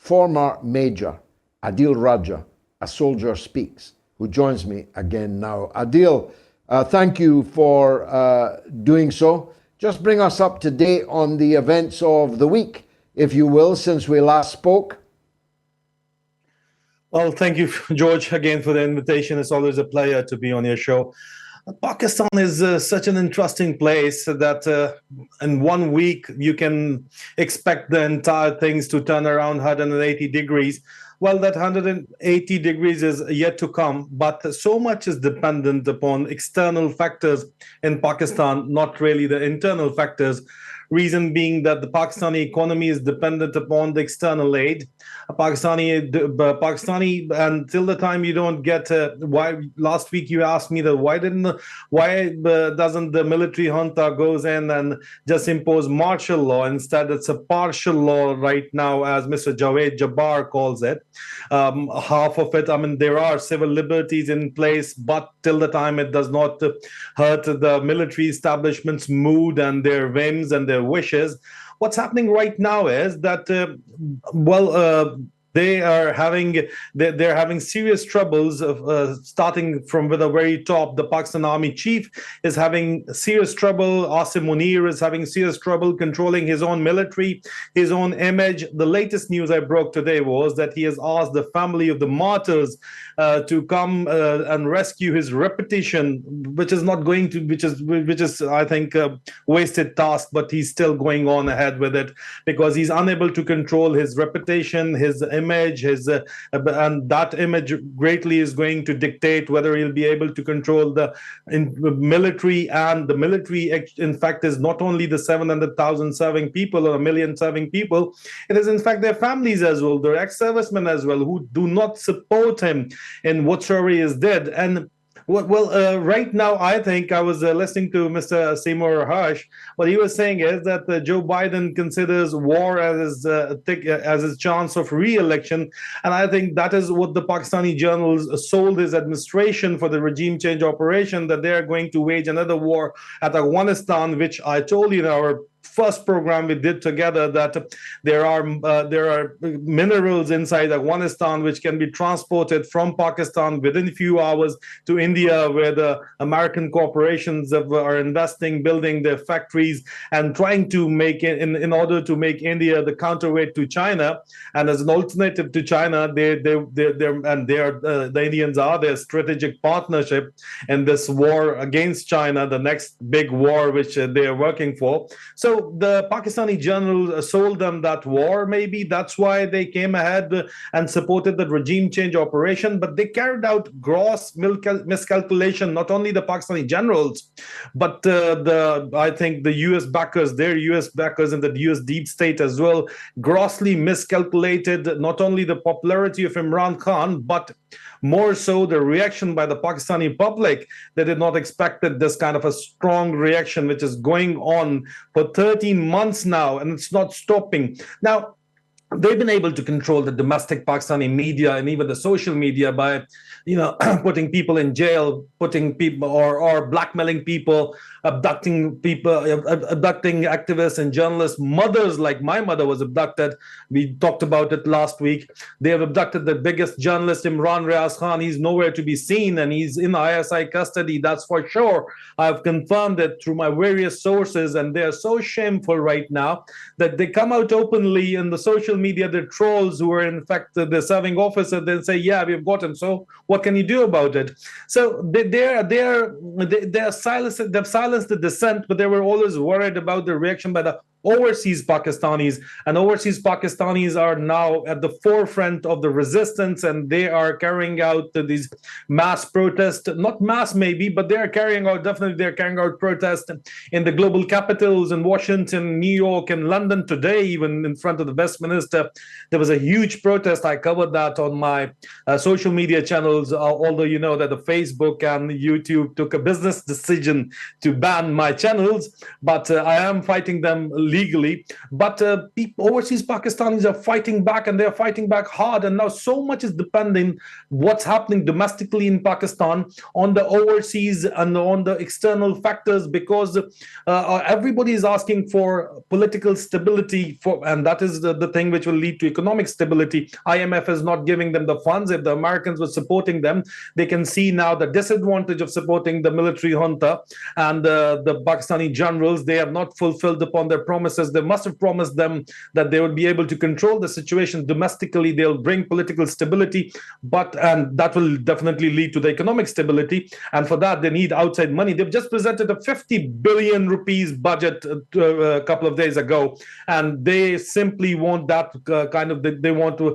former Major Adil Raja, a soldier speaks, who joins me again now. Adil, thank you for doing so. Just bring us up to date on the events of the week, if you will, since we last spoke. Well, thank you, George, again for the invitation. It's always a pleasure to be on your show. Pakistan is such an interesting place that in 1 week you can expect the entire things to turn around 180 degrees. Well, that 180 degrees is yet to come, but so much is dependent upon external factors in Pakistan, not really the internal factors. Reason being that the Pakistani economy is dependent upon the external aid. Pakistani, until the time you don't get why. Last week you asked me that why doesn't the military junta goes in and just impose martial law? Instead, it's a partial law right now, as Mr. Javed Jabbar calls it. Half of it, I mean, there are civil liberties in place, but till the time it does not hurt the military establishment's mood and their whims and their wishes. What's happening right now is that, they're having serious troubles of starting from the very top. The Pakistan Army chief is having serious trouble. Asim Munir is having serious trouble controlling his own military, his own image. The latest news I broke today was that he has asked the family of the martyrs to come and rescue his reputation, which is I think a wasted task, but he's still going on ahead with it because he's unable to control his reputation, his image, and that image greatly is going to dictate whether he'll be able to control the military. And the military, in fact, is not only the 700,000 serving people or 1 million serving people, it is in fact their families as well, their ex-servicemen as well, who do not support him in whatsoever he has did. And right now, I think I was listening to Mr. Seymour Hersh. What he was saying is that Joe Biden considers war as his chance of re-election, and I think that is what the Pakistani journals sold his administration for the regime change operation, that they are going to wage another war at Afghanistan, which I told you in our first program we did together that there are minerals inside Afghanistan which can be transported from Pakistan within a few hours to India, where the American corporations are investing, building their factories, and trying to make it in order to make India the counterweight to China. And as an alternative to China, the Indians are their strategic partnership in this war against China, the next big war which they are working for. So the Pakistani general sold them that war. Maybe that's why they came ahead and supported the regime change operation. But they carried out gross miscalculation, not only the Pakistani generals, but I think the U.S. backers, their U.S. backers in the U.S. deep state as well, grossly miscalculated not only the popularity of Imran Khan, but more so the reaction by the Pakistani public. They did not expect this kind of a strong reaction, which is going on for 13 months now, and it's not stopping. Now, they've been able to control the domestic Pakistani media and even the social media by, putting people in jail, putting people or blackmailing people, abducting activists and journalists. Mothers, like my mother was abducted. We talked about it last week. They have abducted the biggest journalist, Imran Riaz Khan. He's nowhere to be seen, and he's in ISI custody. That's for sure. I have confirmed it through my various sources, and they are so shameful right now that they come out openly in the social media. The trolls who are in fact the serving officer, then say, "Yeah, we've got him. So what can you do about it?" So they're silenced. They've silenced the dissent, but they were always worried about the reaction by the overseas Pakistanis, and overseas Pakistanis are now at the forefront of the resistance, and they are carrying out these mass protests, not mass maybe, but they're carrying out protests in the global capitals in Washington, New York, and London today, even in front of the Westminster. There was a huge protest. I covered that on my social media channels, although you know that the Facebook and YouTube took a business decision to ban my channels, but I am fighting them legally. But overseas Pakistanis are fighting back, and they're fighting back hard. And now so much is depending what's happening domestically in Pakistan on the overseas and on the external factors, because everybody is asking for political stability, and that is the thing which will lead to economic stability. IMF is not giving them the funds. If the Americans were supporting them, they can see now the disadvantage of supporting the military junta and the Pakistani generals. They have not fulfilled upon their promises. They must have promised them that they will be able to control the situation domestically. They'll bring political stability, and that will definitely lead to the economic stability. And for that, they need outside money. They've just presented a 50 billion rupees budget a couple of days ago, and they simply want that they want to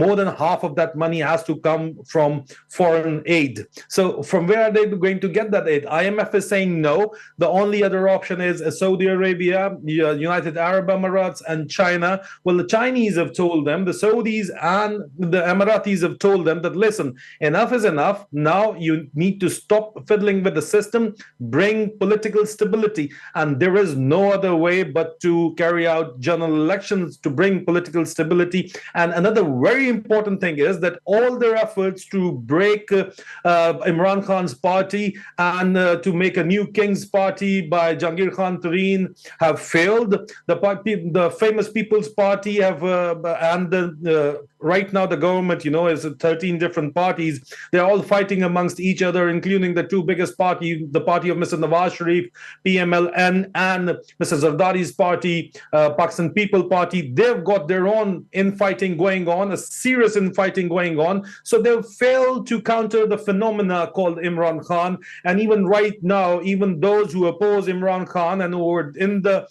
more than half of that money has to come from foreign aid. So from where are they going to get that aid? IMF is saying no. The only other option is Saudi Arabia, United Arab Emirates, and China. Well, the Chinese have told them, the Saudis and the Emiratis have told them that, listen, enough is enough. Now you need to stop fiddling with the system, bring political stability. And there is no other way but to carry out general elections to bring political stability. And another very important thing is that all their efforts to break Imran Khan's party and to make a new King's Party by Jahangir Khan Tareen have failed. The famous People's Party have right now the government, is 13 different parties. They're all fighting amongst each other, including the two biggest parties, the party of Mr. Nawaz Sharif, PMLN, and Mr. Zardari's party, Pakistan People Party. They've got their own infighting going on, a serious infighting going on. So they've failed to counter the phenomena called Imran Khan. And even right now, even those who oppose Imran Khan and who are in the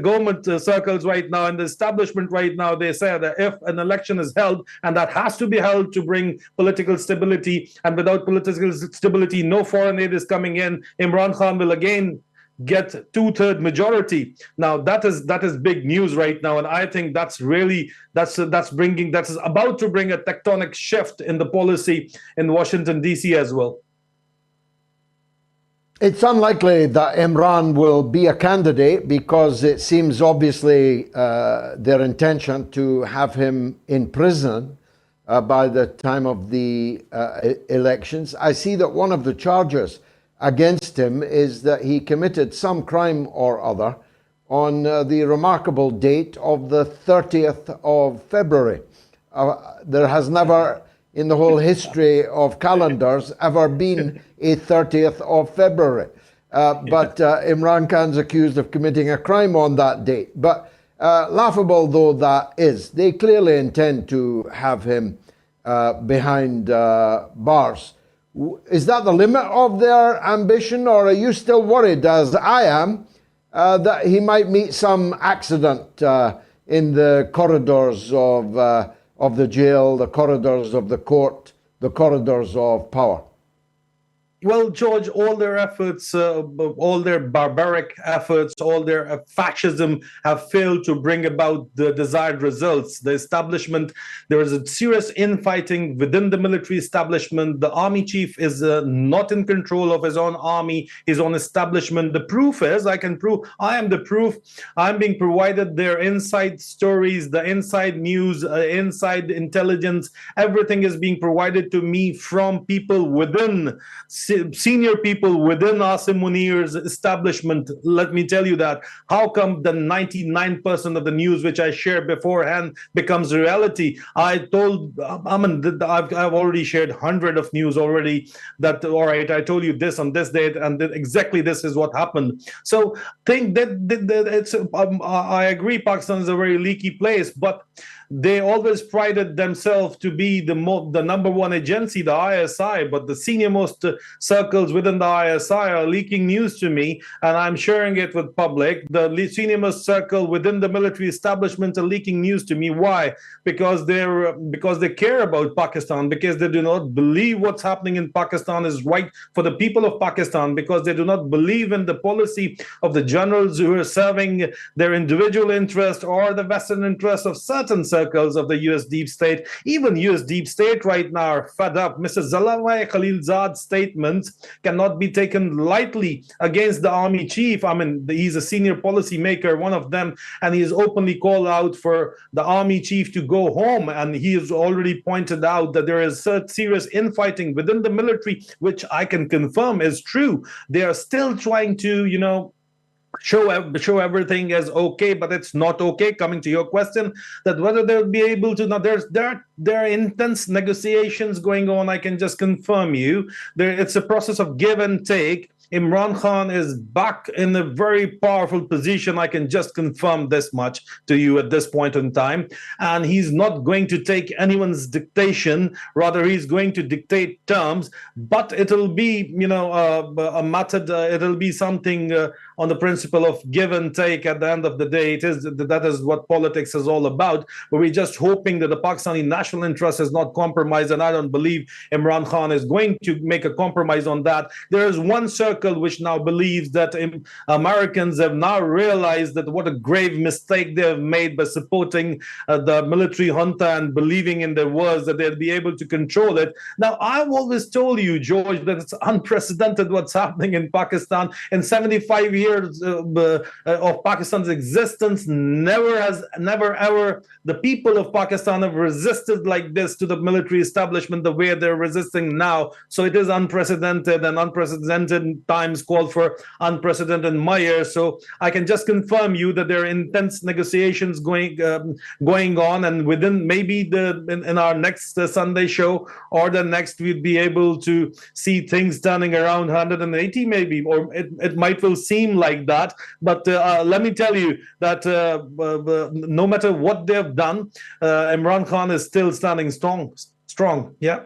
government circles right now, in the establishment right now, they say that if an election is held, and that has to be held to bring political stability, and without political stability, no foreign aid is coming in, Imran Khan will again get 2/3 majority. Now that is big news right now, and I think that's about to bring a tectonic shift in the policy in Washington DC as well. It's unlikely that Imran will be a candidate, because it seems obviously their intention to have him in prison by the time of the elections. I see that one of the charges against him is that he committed some crime or other on the remarkable date of the 30th of February. There has never, in the whole history of calendars, ever been a 30th of February. But Imran Khan's accused of committing a crime on that date. But laughable though that is, they clearly intend to have him behind bars. Is that the limit of their ambition, or are you still worried, as I am, that he might meet some accident in the corridors of the jail, the corridors of the court, the corridors of power? Well, George, all their efforts, all their barbaric efforts, all their fascism have failed to bring about the desired results. The establishment, there is a serious infighting within the military establishment. The army chief is not in control of his own army, his own establishment. The proof is, I am the proof. I'm being provided their inside stories, the inside news, inside intelligence. Everything is being provided to me from people within, senior people within Asim Munir's establishment. Let me tell you that. How come the 99% of the news which I shared beforehand becomes reality? I've already shared 100 of news already that, all right, I told you this on this date, and exactly this is what happened. So think that it's, I agree, Pakistan is a very leaky place, but they always prided themselves to be the number one agency, the ISI, but the senior-most circles within the ISI are leaking news to me, and I'm sharing it with public. The senior-most circle within the military establishment are leaking news to me. Why? Because they care about Pakistan, because they do not believe what's happening in Pakistan is right for the people of Pakistan, because they do not believe in the policy of the generals who are serving their individual interest or the Western interest of certain circles. circles of the US deep state. Even US deep state right now are fed up. Mr. Zalawai Khalilzad's statements cannot be taken lightly against the army chief. I mean, he's a senior policy maker, one of them, and he has openly called out for the army chief to go home. And he has already pointed out that there is serious infighting within the military, which I can confirm is true. They are still trying to, show everything as okay, but it's not okay. Coming to your question, that whether they'll be able to, now there are intense negotiations going on. I can just confirm you it's a process of give and take. Imran Khan is back in a very powerful position. I can just confirm this much to you at this point in time. And he's not going to take anyone's dictation. Rather, he's going to dictate terms. But it'll be, a method. It'll be something on the principle of give and take. At the end of the day, that is what politics is all about. But we're just hoping that the Pakistani national interest is not compromised. And I don't believe Imran Khan is going to make a compromise on that. There is one circle which now believes that Americans have now realized that what a grave mistake they have made by supporting the military junta and believing in their words that they'll be able to control it. Now, I've always told you, George, that it's unprecedented what's happening in Pakistan. In 75 years of Pakistan's existence, never ever the people of Pakistan have resisted like this to the military establishment the way they're resisting now. So it is unprecedented, and unprecedented times called for unprecedented measures. So I can just confirm you that there are intense negotiations going on, and within maybe in our next Sunday show or the next, we'd be able to see things turning around 180 maybe, or it might will seem like that. But let me tell you that no matter what they have done, Imran Khan is still standing strong. Yeah.